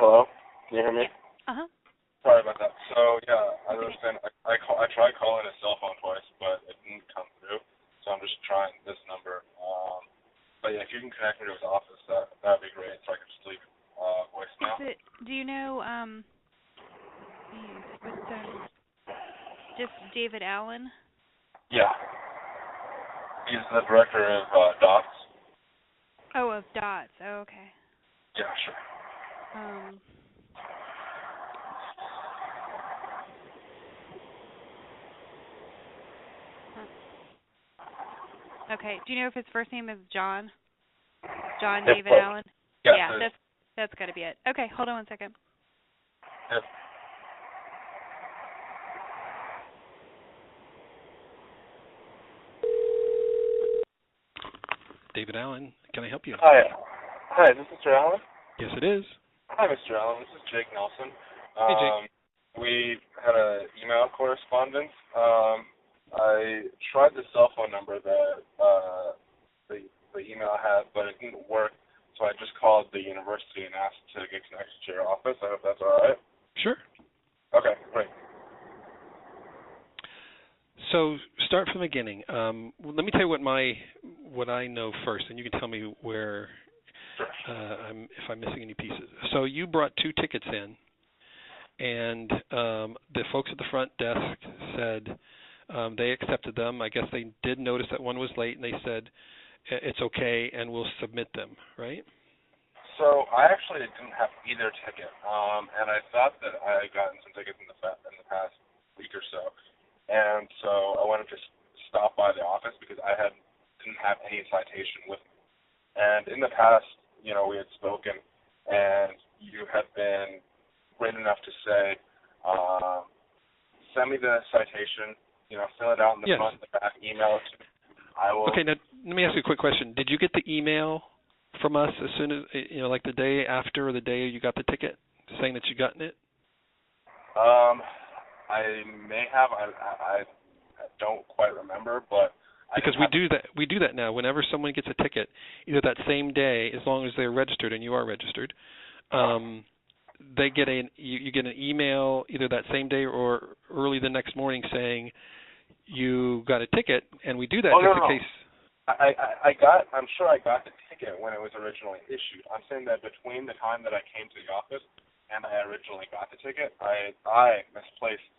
Hello? Can you hear me? Uh-huh. Sorry about that. So, yeah, as I was saying, I tried calling his cell phone twice, but it didn't come through. So I'm just trying this number. But, yeah, if you can connect me to his office, that'd be great, so I can just leave voicemail. Do you know, what's, just David Allen? Yeah. He's the director of Dots. Oh, of Dots. Oh, okay. Yeah, sure. Okay. Do you know if his first name is John? John Yep, David Allen? Yes, Yeah, that's got to be it. Okay, hold on one second. Yep. David Allen, can I help you? Hi, is this Mr. Allen? Yes, it is. Hi, Mr. Allen. This is Jake Nelson. Hey, Jake. We had an email correspondence. I tried the cell phone number that the email had, but it didn't work, so I just called the university and asked to get connected to your office. I hope that's all right. Sure. Okay, great. So start from the beginning. Let me tell you what I know first, and you can tell me where if I'm missing any pieces. So you brought 2 tickets in, and the folks at the front desk said they accepted them. I guess they did notice that one was late, and they said it's okay, and we'll submit them, right? So I actually didn't have either ticket, and I thought that I had gotten some tickets in the past week or so. And so I wanted to stop by the office because I didn't have any citation with me. And in the past, we had spoken, and you had been great enough to say, send me the citation, fill it out in the front and the back, email it to me. I will. Okay, now let me ask you a quick question. Did you get the email from us as soon as, like the day after or the day you got the ticket, saying that you gotten it? I may have. I don't quite remember, but because we do that now. Whenever someone gets a ticket, either that same day, as long as they're registered, and you are registered, they get you get an email either that same day or early the next morning saying you got a ticket, and we do that just in case. I'm sure I got the ticket when it was originally issued. I'm saying that between the time that I came to the office and I originally got the ticket, I misplaced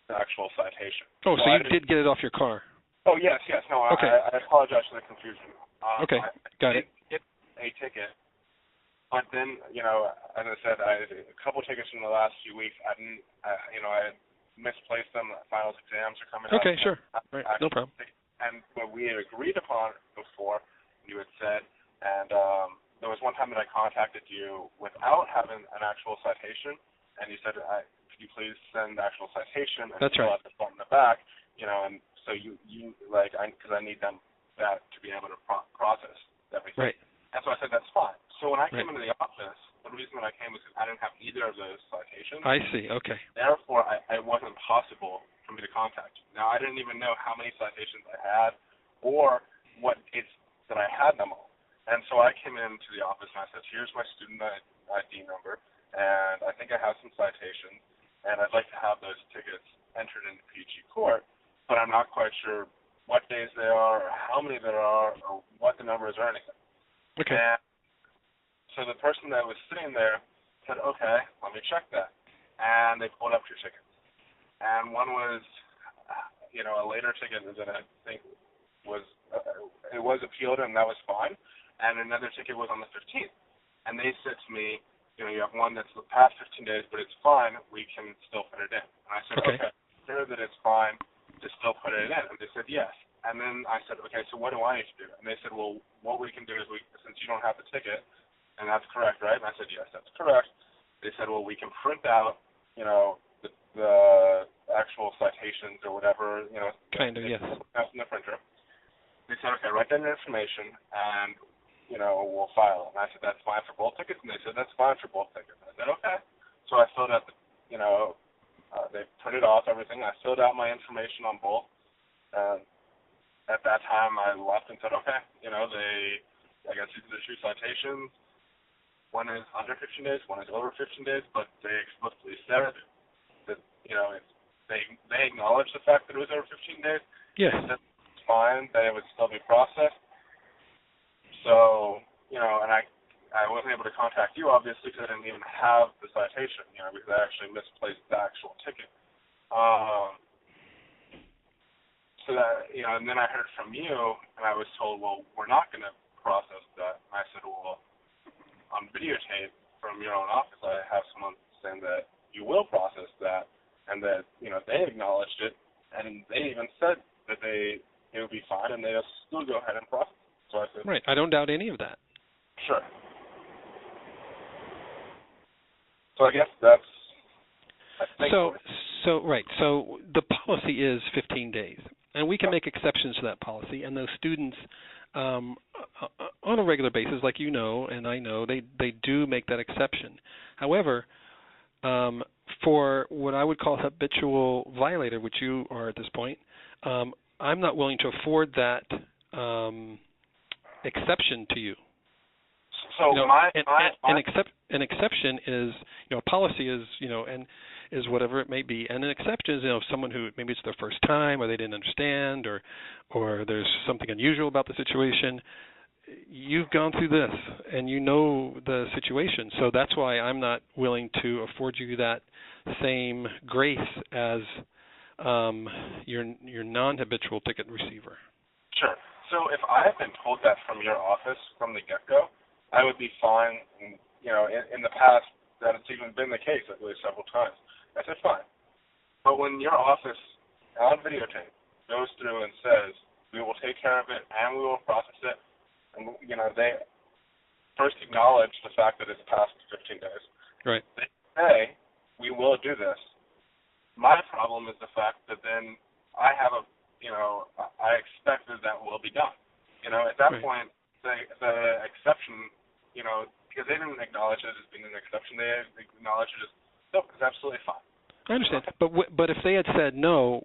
the actual citation. Oh, so you did get it off your car? Oh, yes. No, okay. I apologize for the confusion. Okay, got it. I did get a ticket, but then, as I said, I had a couple tickets in the last few weeks. I had misplaced them. Finals exams are coming up. Okay, sure. Right, no problem. And what we had agreed upon before, you had said, and there was one time that I contacted you without having an actual citation, and you said, could you please send the actual citation and fill out the form in the back, and so you because I need that to be able to process everything. Right. And so I said, that's fine. So when I came into the office, the reason that I came was because I didn't have either of those citations. I see, okay. Therefore, it wasn't possible for me to contact you. Now, I didn't even know how many citations I had or what dates that I had them all. And so I came into the office and I said, here's my student ID number, and I think I have some citations, and I'd like to have those tickets entered into PG Court, but I'm not quite sure what days they are or how many there are or what the number is or anything. Okay. And so the person that was sitting there said, okay, let me check that. And they pulled up your tickets. And one was, a later ticket that I think was appealed, and that was fine. And another ticket was on the 15th. And they said to me, you have one that's the past 15 days, but it's fine. We can still put it in. And I said, okay, sure that it's fine to still put it in. And they said, yes. And then I said, okay, so what do I need to do? And they said, well, what we can do is since you don't have the ticket, and that's correct, right? And I said, yes, that's correct. They said, well, we can print out, the actual citations or whatever, Kind of, yes. That's in the printer. They said, okay, write down your information, and, we'll file it. And I said, that's fine for both tickets? And they said, that's fine for both tickets. And I said, okay. So I filled out, they printed off everything. I filled out my information on both. And at that time, I left and said, okay, I guess these are the 2 citations. one is under 15 days, one is over 15 days, but they explicitly said that, they acknowledged the fact that it was over 15 days. Yes. That's fine, that it would still be processed. So, and I wasn't able to contact you, obviously, because I didn't even have the citation, because I actually misplaced the actual ticket. So that, and then I heard from you, and I was told, well, we're not going to process that. And I said, well, on videotape from your own office, I have someone saying that you will process that, and that, they acknowledged it, and they even said that it would be fine, and they'll still go ahead and process it. So I said, right. I don't doubt any of that. Sure. So I guess that's, So the policy is 15 days, and we can make exceptions to that policy, and those students, on a regular basis, like and I know, they do make that exception. However, for what I would call habitual violator, which you are at this point, I'm not willing to afford that exception to you. So an exception is, a policy is, and is whatever it may be, and an exception is, someone who maybe it's their first time, or they didn't understand, or there's something unusual about the situation. You've gone through this, and you know the situation, so that's why I'm not willing to afford you that same grace as your non-habitual ticket receiver. Sure. So if I have been told that from your office from the get-go, I would be fine. And, in the past, that it's even been the case, I believe, several times. I said, fine. But when your office, on videotape, goes through and says, we will take care of it and we will process it, and, they first acknowledge the fact that it's past 15 days. Right. They say, we will do this. My problem is the fact that then I have I expect that will be done. At that point, the exception, because they didn't acknowledge it as being an exception, they acknowledged it as, no, it's absolutely fine. I understand, but if they had said no,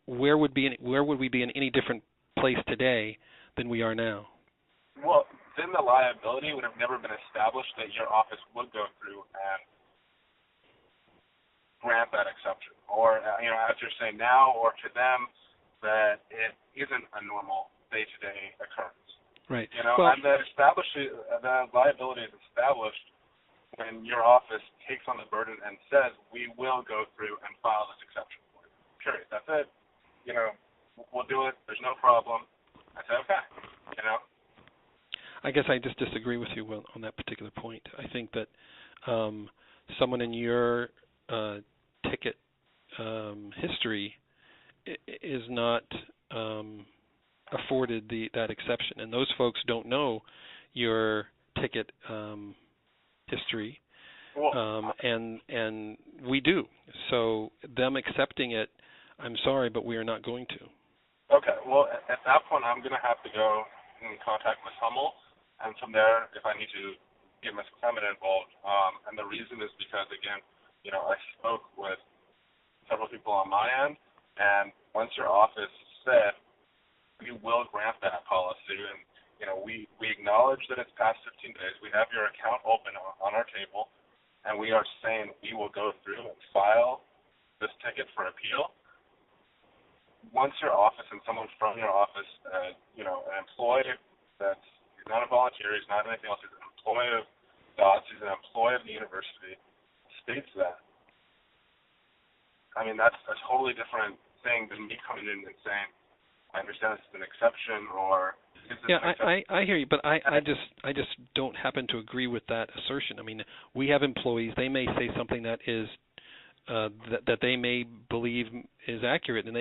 where would we be in any different place today than we are now? Well, then the liability would have never been established that your office would go through and grant that exception, or as you're saying now, or to them that it isn't a normal day-to-day occurrence. Right. And the liability is established when your office takes on the burden and says, we will go through and file this exception for you. Period. That's it. We'll do it. There's no problem. I say, okay. I guess I just disagree with you on that particular point. I think that someone in your ticket history is not afforded that exception, and those folks don't know your ticket history, and we do. So them accepting it, I'm sorry, but we are not going to. Okay. Well, at that point, I'm going to have to go and contact Ms. Hummel, and from there, if I need to get Ms. Clement involved, and the reason is because, again, I spoke with several people on my end, and once your office said, we will grant that policy, and we acknowledge that it's past 15 days. We have your account open on our table, and we are saying we will go through and file this ticket for appeal. Once your office and someone from your office, an employee that's he's not a volunteer, he's not anything else, he's an employee of Dots, he's an employee of the university, states that, I mean, that's a totally different thing than me coming in and saying, I understand this is an exception, or is this an exception? I hear you, but I just don't happen to agree with that assertion. I mean, we have employees; they may say something that is that they may believe is accurate, and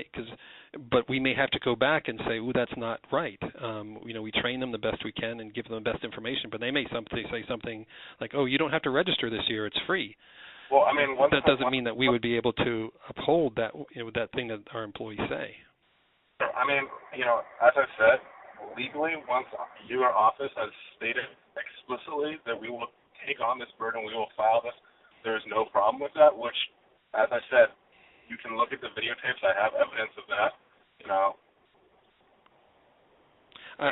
but we may have to go back and say, "Ooh, that's not right." We train them the best we can and give them the best information, but they may say something like, "Oh, you don't have to register this year; it's free." Well, I mean, that doesn't mean that we would be able to uphold that that thing that our employees say. I mean, as I said, legally, once your office has stated explicitly that we will take on this burden, we will file this, there is no problem with that, which, as I said, you can look at the videotapes. I have evidence of that,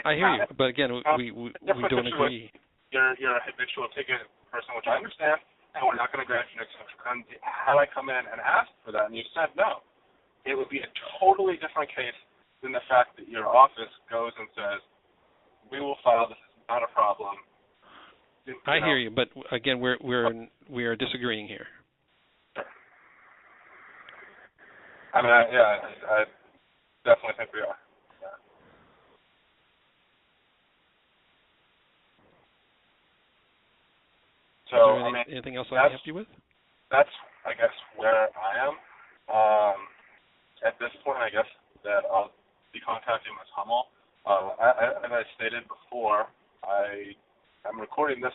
I hear you, but again, we don't agree. you're a habitual ticket person, which I understand, and we're not going to grant you an exception. And had I come in and asked for that, and you said no, it would be a totally different case than the fact that your office goes and says, we will file, this is not a problem. I hear you, but again, we are disagreeing here. Sure. I mean, I definitely think we are. Yeah. So, Is there anything else I can help you with? That's, I guess, where I am. At this point, I guess that I'll be contacting Ms. Hummel. As I stated before, I'm recording this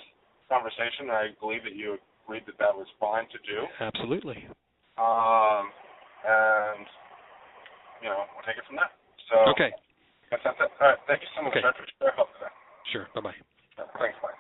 conversation, and I believe that you agreed that that was fine to do. Absolutely. And, we'll take it from there. So, okay. That's it. All right. Thank you so much. Okay. I appreciate your help today. Sure. Bye-bye. Thanks. Bye.